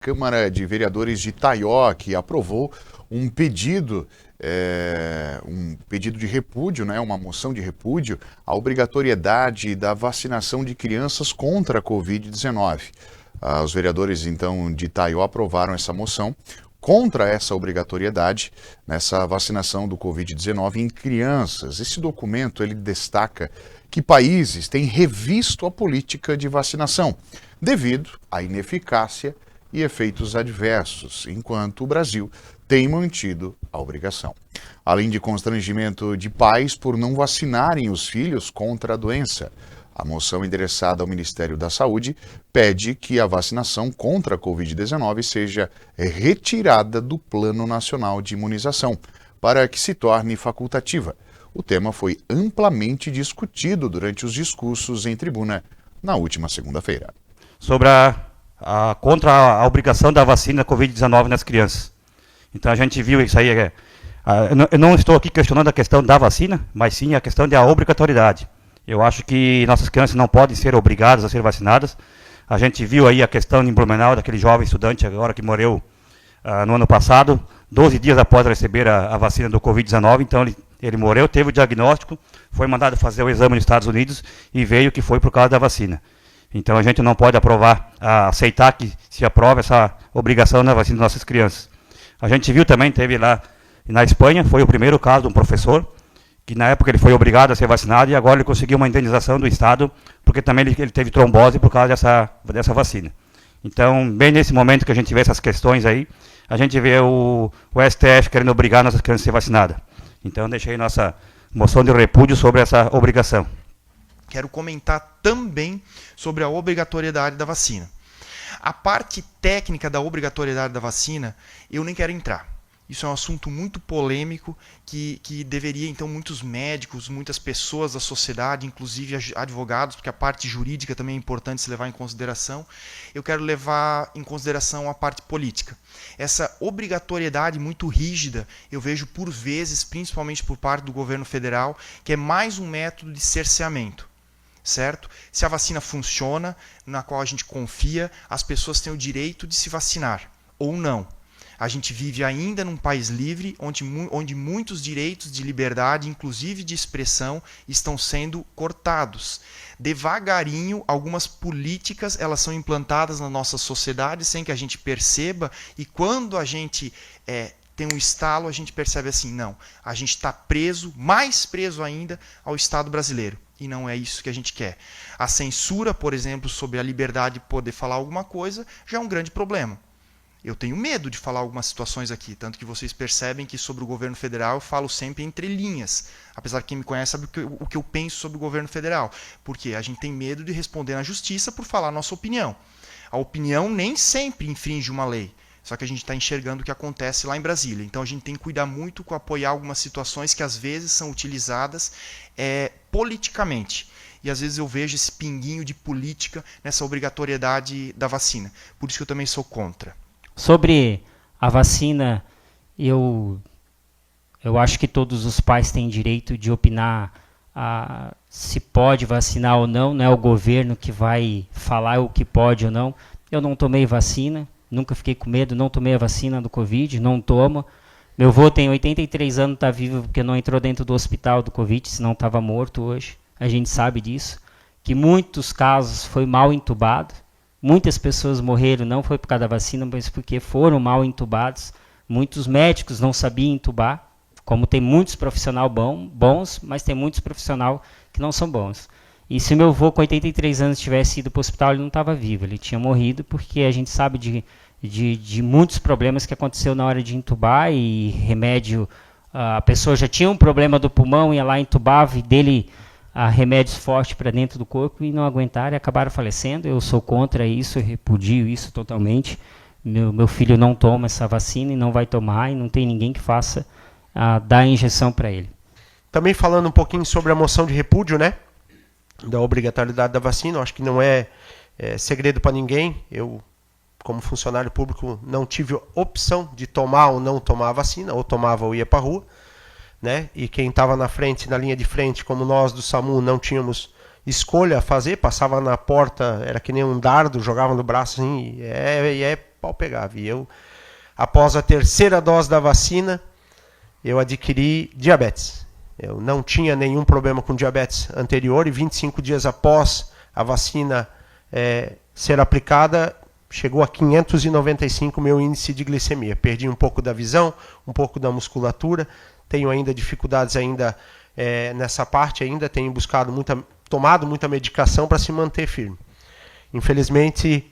Câmara de Vereadores de Itaió, que aprovou um pedido de repúdio, né, uma moção de repúdio à obrigatoriedade da vacinação de crianças contra a Covid-19. Os vereadores, então, de Itaió aprovaram essa moção contra essa obrigatoriedade nessa vacinação do Covid-19 em crianças. Esse documento, ele destaca que países têm revisto a política de vacinação devido à ineficácia e efeitos adversos, enquanto o Brasil tem mantido a obrigação. Além de constrangimento de pais por não vacinarem os filhos contra a doença, a moção endereçada ao Ministério da Saúde pede que a vacinação contra a Covid-19 seja retirada do Plano Nacional de Imunização, para que se torne facultativa. O tema foi amplamente discutido durante os discursos em tribuna na última segunda-feira. Sobre contra a obrigação da vacina Covid-19 nas crianças. Então a gente viu isso aí. Eu não estou aqui questionando a questão da vacina, mas sim a questão da obrigatoriedade. Eu acho que nossas crianças não podem ser obrigadas a ser vacinadas. A gente viu aí a questão em Blumenau, daquele jovem estudante agora que morreu no ano passado, 12 dias após receber a vacina do Covid-19. Então ele morreu, teve o diagnóstico, foi mandado fazer o exame nos Estados Unidos e veio que foi por causa da vacina. Então a gente não pode aceitar que se aprove essa obrigação na vacina das nossas crianças. A gente viu também, teve lá na Espanha, foi o primeiro caso de um professor, que na época ele foi obrigado a ser vacinado e agora ele conseguiu uma indenização do Estado, porque também ele teve trombose por causa dessa vacina. Então, bem nesse momento que a gente vê essas questões aí, a gente vê o STF querendo obrigar nossas crianças a ser vacinadas. Então, deixei nossa moção de repúdio sobre essa obrigação. Quero comentar também sobre a obrigatoriedade da vacina. A parte técnica da obrigatoriedade da vacina, eu nem quero entrar. Isso é um assunto muito polêmico que deveria, então, muitos médicos, muitas pessoas da sociedade, inclusive advogados, porque a parte jurídica também é importante se levar em consideração. Eu quero levar em consideração a parte política. Essa obrigatoriedade muito rígida, eu vejo por vezes, principalmente por parte do governo federal, que é mais um método de cerceamento. Certo? Se a vacina funciona, na qual a gente confia, as pessoas têm o direito de se vacinar, ou não. A gente vive ainda num país livre, onde muitos direitos de liberdade, inclusive de expressão, estão sendo cortados. Devagarinho, algumas políticas elas são implantadas na nossa sociedade sem que a gente perceba, e quando a gente tem um estalo, a gente percebe assim, não, a gente está preso, mais preso ainda, ao Estado brasileiro. E não é isso que a gente quer. A censura, por exemplo, sobre a liberdade de poder falar alguma coisa, já é um grande problema. Eu tenho medo de falar algumas situações aqui, tanto que vocês percebem que sobre o governo federal eu falo sempre entre linhas. Apesar que quem me conhece sabe o que eu penso sobre o governo federal. Porque a gente tem medo de responder na justiça por falar a nossa opinião. A opinião nem sempre infringe uma lei. Só que a gente está enxergando o que acontece lá em Brasília. Então a gente tem que cuidar muito com apoiar algumas situações que às vezes são utilizadas politicamente. E às vezes eu vejo esse pinguinho de política nessa obrigatoriedade da vacina. Por isso que eu também sou contra. Sobre a vacina, eu acho que todos os pais têm direito de opinar se pode vacinar ou não. Não é o governo que vai falar o que pode ou não. Eu não tomei vacina. Nunca fiquei com medo, não tomei a vacina do Covid, não tomo. Meu avô tem 83 anos, está vivo porque não entrou dentro do hospital do Covid, senão estava morto hoje. A gente sabe disso. Que muitos casos foi mal entubado. Muitas pessoas morreram, não foi por causa da vacina, mas porque foram mal entubados. Muitos médicos não sabiam entubar, como tem muitos profissionais bons, mas tem muitos profissionais que não são bons. E se meu avô com 83 anos tivesse ido para o hospital, ele não estava vivo, ele tinha morrido, porque a gente sabe de muitos problemas que aconteceu na hora de entubar, e remédio, a pessoa já tinha um problema do pulmão, ia lá, entubava, e dele remédios fortes para dentro do corpo, e não aguentaram e acabaram falecendo. Eu sou contra isso, eu repudio isso totalmente. Meu filho não toma essa vacina e não vai tomar, e não tem ninguém que faça dar a injeção para ele. Também falando um pouquinho sobre a moção de repúdio, né? Da obrigatoriedade da vacina, eu acho que não é segredo para ninguém. Eu, como funcionário público, não tive opção de tomar ou não tomar a vacina, ou tomava ou ia para a rua, né? E quem estava na frente, na linha de frente, como nós do SAMU, não tínhamos escolha a fazer, passava na porta, era que nem um dardo, jogava no braço assim, e é pau pegava. E eu, após a terceira dose da vacina, eu adquiri diabetes. Eu não tinha nenhum problema com diabetes anterior e 25 dias após a vacina ser aplicada, chegou a 595 meu índice de glicemia. Perdi um pouco da visão, um pouco da musculatura, tenho ainda dificuldades ainda nessa parte, ainda tenho tomado muita medicação para se manter firme. Infelizmente,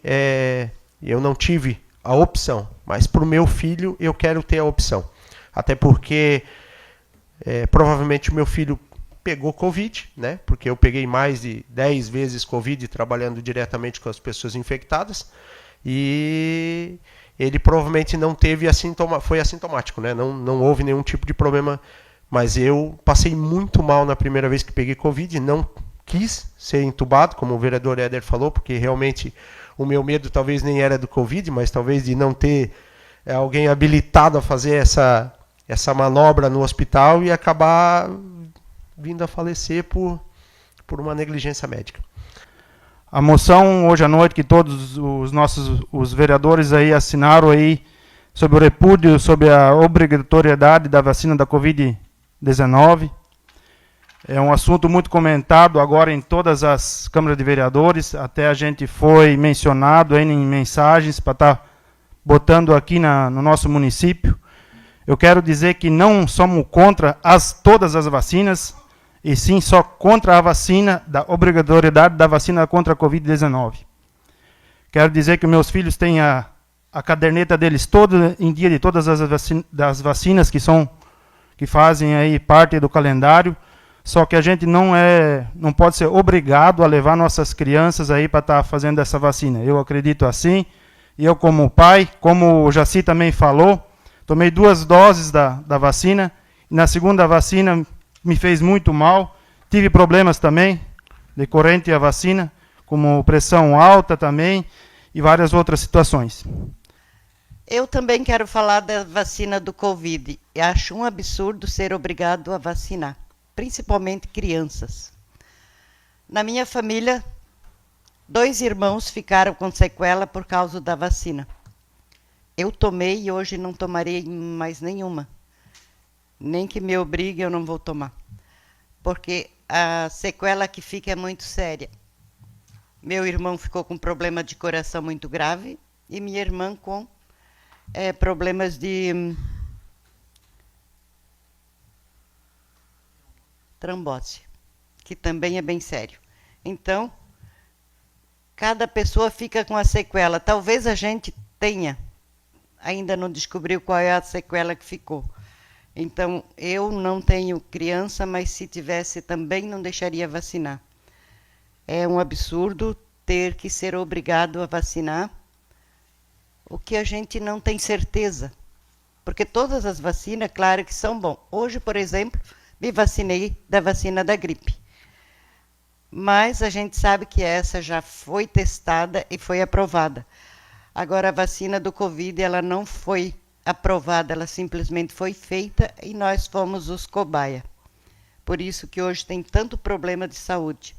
eu não tive a opção, mas para o meu filho eu quero ter a opção. Até porque provavelmente o meu filho pegou Covid, né? Porque eu peguei mais de 10 vezes Covid trabalhando diretamente com as pessoas infectadas, e ele provavelmente não teve foi assintomático, né? Não houve nenhum tipo de problema, mas eu passei muito mal na primeira vez que peguei Covid, não quis ser entubado, como o vereador Éder falou, porque realmente o meu medo talvez nem era do Covid, mas talvez de não ter alguém habilitado a fazer essa manobra no hospital e acabar vindo a falecer por uma negligência médica. A moção hoje à noite que todos os vereadores aí assinaram aí sobre o repúdio, sobre a obrigatoriedade da vacina da Covid-19. É um assunto muito comentado agora em todas as câmaras de vereadores, até a gente foi mencionado aí em mensagens para estar botando aqui no nosso município. Eu quero dizer que não somos contra todas as vacinas, e sim só contra a vacina, da obrigatoriedade da vacina contra a Covid-19. Quero dizer que meus filhos têm a caderneta deles toda em dia de todas as vacinas que fazem aí parte do calendário, só que a gente não pode ser obrigado a levar nossas crianças aí para estar fazendo essa vacina. Eu acredito assim, e eu como pai, como o Jaci também falou, tomei 2 doses da vacina, e na segunda vacina me fez muito mal, tive problemas também, decorrente à vacina, como pressão alta também, e várias outras situações. Eu também quero falar da vacina do Covid. Eu acho um absurdo ser obrigado a vacinar, principalmente crianças. Na minha família, 2 irmãos ficaram com sequela por causa da vacina. Eu tomei e hoje não tomarei mais nenhuma. Nem que me obrigue, eu não vou tomar. Porque a sequela que fica é muito séria. Meu irmão ficou com problema de coração muito grave e minha irmã com problemas de trombose, que também é bem sério. Então, cada pessoa fica com a sequela. Talvez a gente ainda não descobriu qual é a sequela que ficou. Então, eu não tenho criança, mas se tivesse também não deixaria vacinar. É um absurdo ter que ser obrigado a vacinar o que a gente não tem certeza. Porque todas as vacinas, claro que são bom. Hoje, por exemplo, me vacinei da vacina da gripe. Mas a gente sabe que essa já foi testada e foi aprovada. Agora, a vacina do Covid, ela não foi aprovada, ela simplesmente foi feita e nós fomos os cobaia. Por isso que hoje tem tanto problema de saúde.